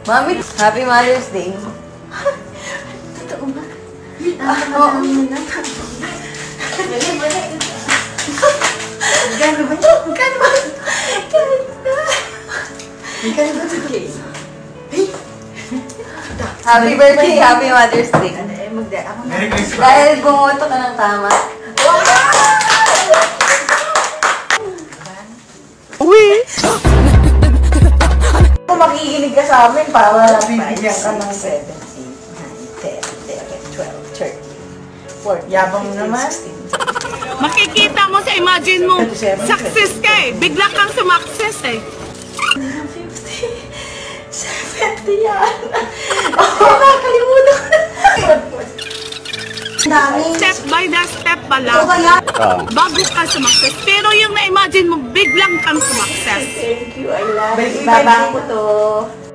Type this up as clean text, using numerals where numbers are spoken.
Mami, Happy Mother's Day. Totoo ba? Oo. Magkano ba ito? Magkano ba? Magkano ba ito? Happy birthday, Happy Mother's Day. Ako na. Merry Christmas. Dahil bumoto ka ng tama. Uwi! Kung makikinig ka sa amin, para bibigyan ka ng 7, 8, 9, 10, 11, 12, 13, 14, yabang mo naman. Makikita mo sa imagine mo, success ka eh. Bigla kang sumakses eh. 50, 70 yan. Nakakalimutan ko na. Dami. Step by the step pala. Ito kaya? Bago ka sumakses. Pero yung na-imagine mo, biglang kang sumakses. Thank you, I love you. Babang ko to.